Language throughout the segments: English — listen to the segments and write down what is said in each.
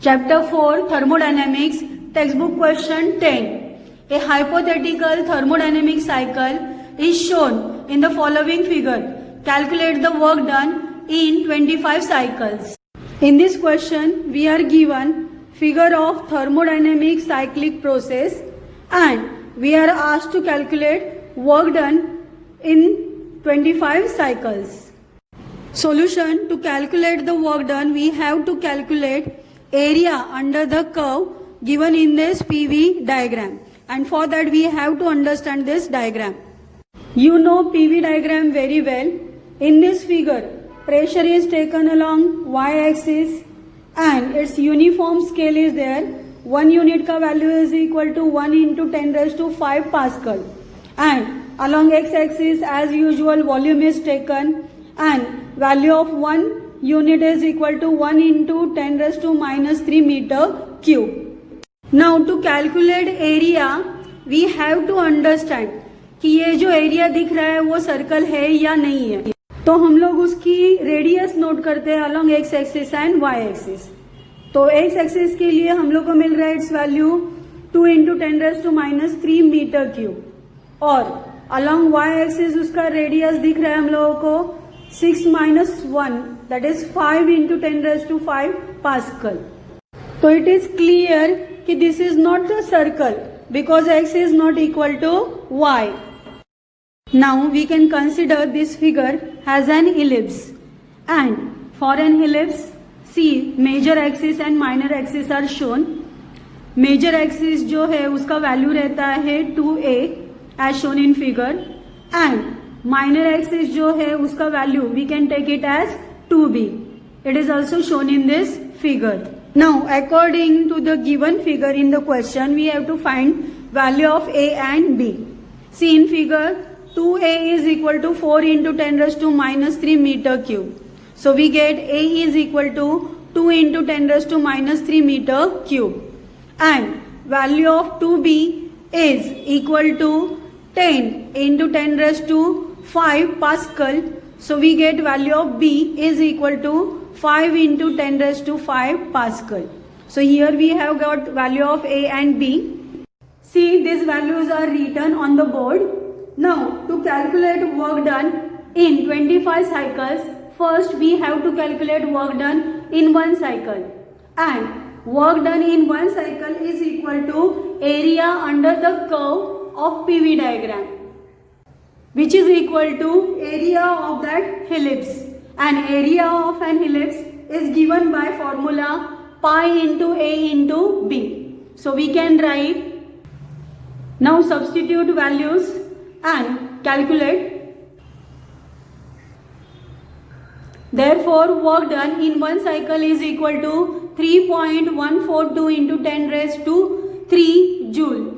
Chapter 4 Thermodynamics, textbook question 10. A hypothetical thermodynamic cycle is shown in the following figure. Calculate the work done in 25 cycles. In this question, we are given figure of thermodynamic cyclic process and we are asked to calculate work done in 25 cycles. Solution: to calculate the work done, we have to calculate area under the curve given in this PV diagram, and for that we have to understand this diagram. You know PV diagram very well. In this figure, pressure is taken along y-axis and its uniform scale is there. 1 unit ka value is equal to 1 into 10 raised to 5 Pascal, and along x-axis as usual volume is taken and value of 1 unit is equal to 1 into 10 raised to minus 3 meter cube. Now to calculate area, we have to understand कि ये जो area दिख रहा है वो circle है या नहीं है. तो हम लोग उसकी रेडियस नोट करते हैं along X axis and Y axis. तो एक्स एक्सिस के लिए हम लोग को मिल रहा है it's value 2 into 10 raise to minus 3 metre cube और अलोंग वाई एक्सिस उसका रेडियस दिख रहा है हम लोगों को 6 minus 1 that is 5 into 10 raised to 5 Pascal. So it is clear that this is not a circle because x is not equal to y. Now we can consider this figure as an ellipse, and for an ellipse, see major axis and minor axis are shown. Major axis जो है उसका value रहता है 2a as shown in figure, and minor axis जो है उसका value we can take it as 2b. It is also shown in this figure. Now, according to the given figure in the question, we have to find value of a and b. See in figure, 2a is equal to 4 into 10 raised to minus 3 meter cube. So we get a is equal to 2 into 10 raised to minus 3 meter cube. And value of 2b is equal to 10 into 10 raised to 5 Pascal. So we get value of b is equal to 5 into 10 raised to 5 Pascal. So here we have got value of a and b. See, these values are written on the board. Now to calculate work done in 25 cycles, first we have to calculate work done in one cycle, and work done in one cycle is equal to area under the curve of PV diagram, which is equal to area of that ellipse, and area of an ellipse is given by formula pi into a into b. So we can write, now substitute values and calculate. Therefore work done in one cycle is equal to 3.142 into 10 raised to 3 joule.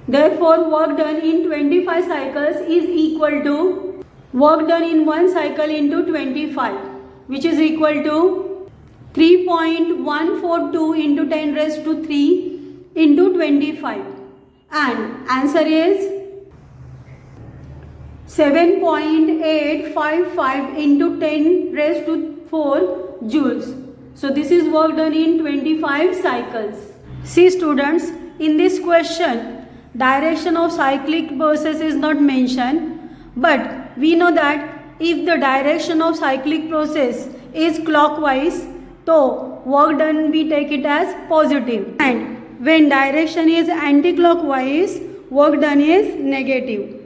Therefore work done in 25 cycles is equal to work done in one cycle into 25, which is equal to 3.142 into 10 raised to 3 into 25, and answer is 7.855 into 10 raised to 4 joules. So this is work done in 25 cycles. See students, in this question direction of cyclic process is not mentioned, but we know that if the direction of cyclic process is clockwise, so work done we take it as positive, and when direction is anti-clockwise, work done is negative.